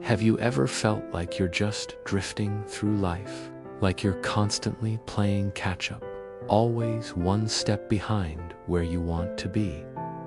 Have you ever felt like you're just drifting through life? Like you're constantly playing catch-up, always one step behind where you want to be?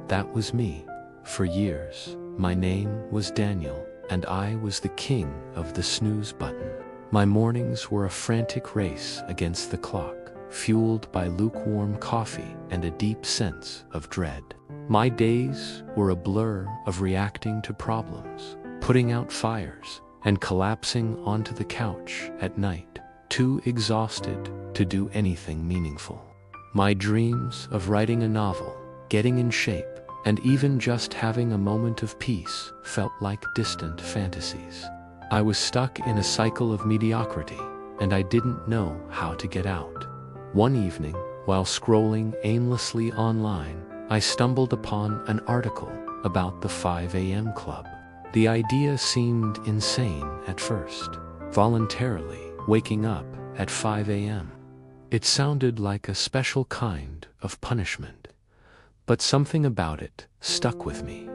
That was me. For years, my name was Daniel, and I was the king of the snooze button. My mornings were a frantic race against the clock, fueled by lukewarm coffee and a deep sense of dread. My days were a blur of reacting to problems, putting out fires, and collapsing onto the couch at night, too exhausted to do anything meaningful. My dreams of writing a novel, getting in shape, and even just having a moment of peace felt like distant fantasies. I was stuck in a cycle of mediocrity, and I didn't know how to get out. One evening, while scrolling aimlessly online, I stumbled upon an article about the 5 a.m. club. The idea seemed insane at first, voluntarily waking up at 5 a.m. It sounded like a special kind of punishment, but something about it stuck with me.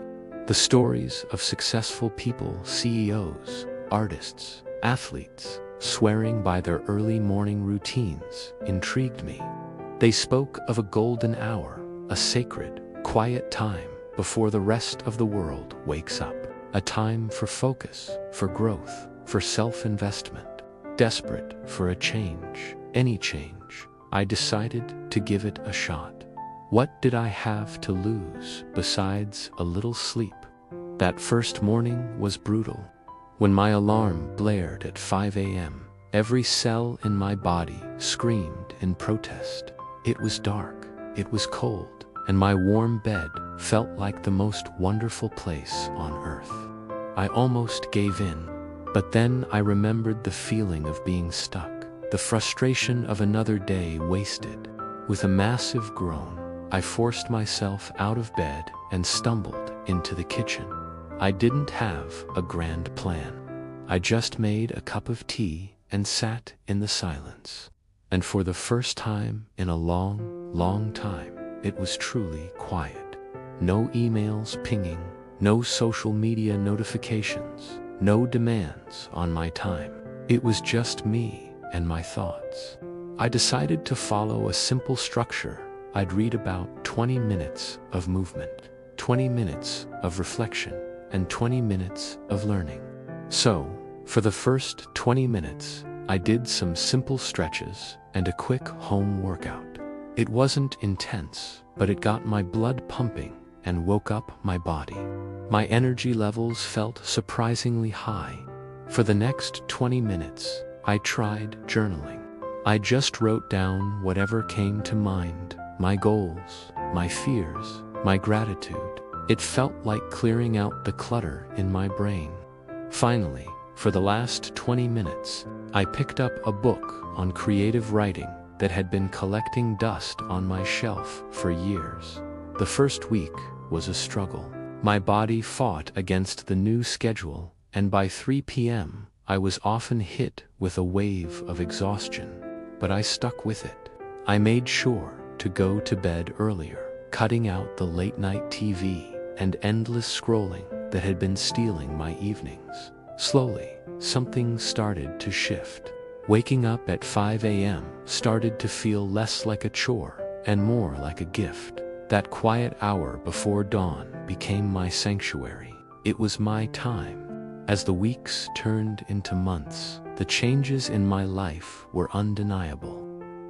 The stories of successful people, CEOs, artists, athletes, swearing by their early morning routines intrigued me. They spoke of a golden hour, a sacred, quiet time before the rest of the world wakes up. A time for focus, for growth, for self-investment. Desperate for a change, any change, I decided to give it a shot. What did I have to lose besides a little sleep? That first morning was brutal. When my alarm blared at 5 a.m., every cell in my body screamed in protest. It was dark, it was cold, and my warm bed felt like the most wonderful place on earth. I almost gave in, but then I remembered the feeling of being stuck, the frustration of another day wasted. With a massive groan, I forced myself out of bed and stumbled into the kitchen. I didn't have a grand plan. I just made a cup of tea and sat in the silence. And for the first time in a long, long time, it was truly quiet. No emails pinging, no social media notifications, no demands on my time. It was just me and my thoughts. I decided to follow a simple structure. I'd read about 20 minutes of movement, 20 minutes of reflection, and 20 minutes of learning. So, for the first 20 minutes, I did some simple stretches and a quick home workout. It wasn't intense, but it got my blood pumping and woke up my body. My energy levels felt surprisingly high. For the next 20 minutes, I tried journaling. I just wrote down whatever came to mind, my goals, my fears, my gratitude. It felt like clearing out the clutter in my brain. Finally, for the last 20 minutes, I picked up a book on creative writing that had been collecting dust on my shelf for years. The first week was a struggle. My body fought against the new schedule, and by 3 p.m., I was often hit with a wave of exhaustion. But I stuck with it. I made sure to go to bed earlier, cutting out the late-night TV and endless scrolling that had been stealing my evenings. Slowly, something started to shift. Waking up at 5 a.m. started to feel less like a chore and more like a gift. That quiet hour before dawn became my sanctuary. It was my time. As the weeks turned into months, the changes in my life were undeniable.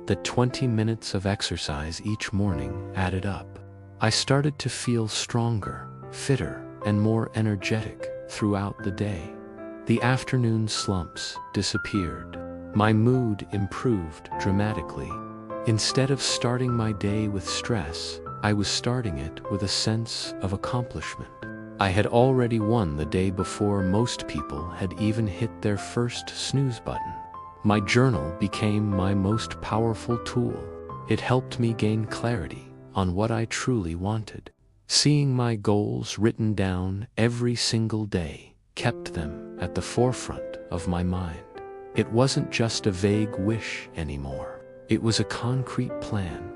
The 20 minutes of exercise each morning added up. I started to feel stronger, fitter, and more energetic throughout the day. The afternoon slumps disappeared. My mood improved dramatically. Instead of starting my day with stress, I was starting it with a sense of accomplishment. I had already won the day before most people had even hit their first snooze button. My journal became my most powerful tool. It helped me gain clarity on what I truly wanted. Seeing my goals written down every single day kept them at the forefront of my mind. It wasn't just a vague wish anymore. It was a concrete plan.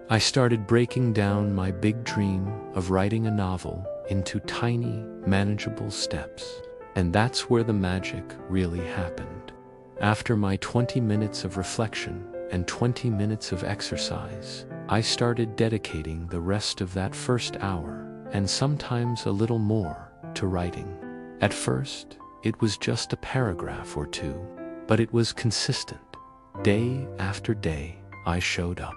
I started breaking down my big dream of writing a novel into tiny, manageable steps. And that's where the magic really happened. After my 20 minutes of reflection and 20 minutes of exercise, I started dedicating the rest of that first hour, and sometimes a little more, to writing. At first, it was just a paragraph or two, but it was consistent. Day after day, I showed up.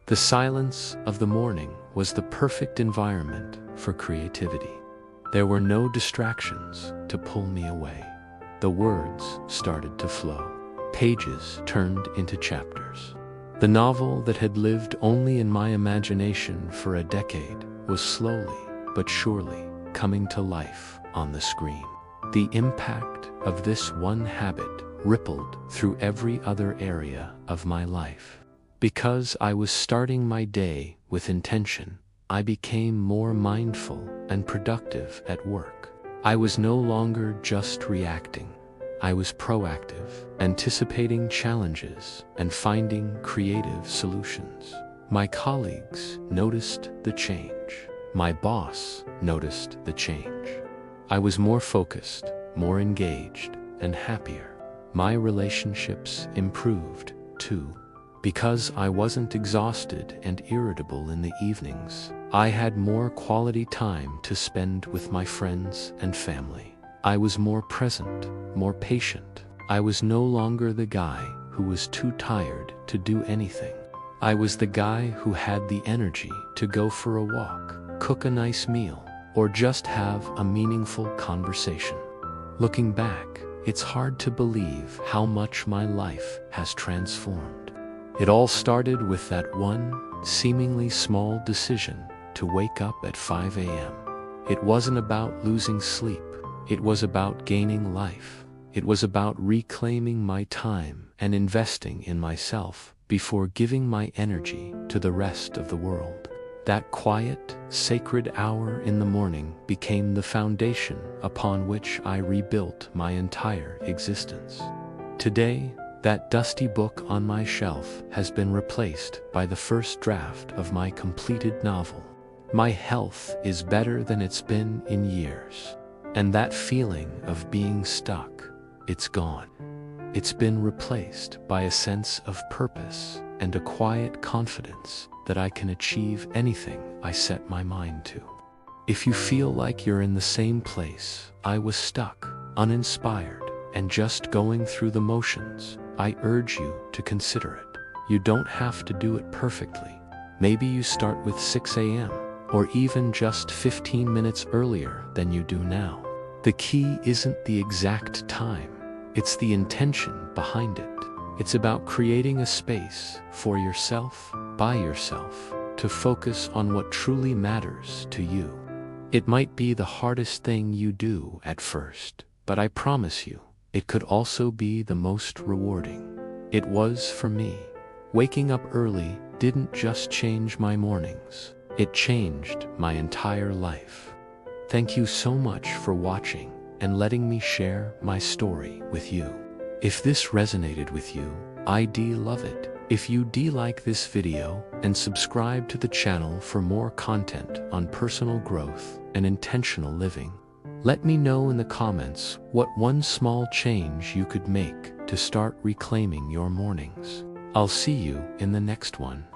The silence of the morning was the perfect environment for creativity. There were no distractions to pull me away. The words started to flow. Pages turned into chapters. The novel that had lived only in my imagination for a decade was slowly but surely coming to life on the screen. The impact of this one habit rippled through every other area of my life. Because I was starting my day with intention, I became more mindful and productive at work. I was no longer just reacting. I was proactive, anticipating challenges and finding creative solutions. My colleagues noticed the change. My boss noticed the change. I was more focused, more engaged, and happier. My relationships improved, too. Because I wasn't exhausted and irritable in the evenings, I had more quality time to spend with my friends and family. I was more present, more patient. I was no longer the guy who was too tired to do anything. I was the guy who had the energy to go for a walk, cook a nice meal, or just have a meaningful conversation. Looking back, it's hard to believe how much my life has transformed. It all started with that one, seemingly small decision to wake up at 5 a.m. It wasn't about losing sleep. It was about gaining life. It was about reclaiming my time and investing in myself before giving my energy to the rest of the world. That quiet, sacred hour in the morning became the foundation upon which I rebuilt my entire existence. Today, that dusty book on my shelf has been replaced by the first draft of my completed novel. My health is better than it's been in years. And that feeling of being stuck, it's gone. It's been replaced by a sense of purpose and a quiet confidence that I can achieve anything I set my mind to. If you feel like you're in the same place I was, stuck, uninspired, and just going through the motions, I urge you to consider it. You don't have to do it perfectly. Maybe you start with 6 a.m. or even just 15 minutes earlier than you do now. The key isn't the exact time, it's the intention behind it. It's about creating a space for yourself, by yourself, to focus on what truly matters to you. It might be the hardest thing you do at first, but I promise you, it could also be the most rewarding. It was for me. Waking up early didn't just change my mornings, it changed my entire life. Thank you so much for watching and letting me share my story with you. If this resonated with you, I'd love it if you like this video and subscribe to the channel for more content on personal growth and intentional living. Let me know in the comments what one small change you could make to start reclaiming your mornings. I'll see you in the next one.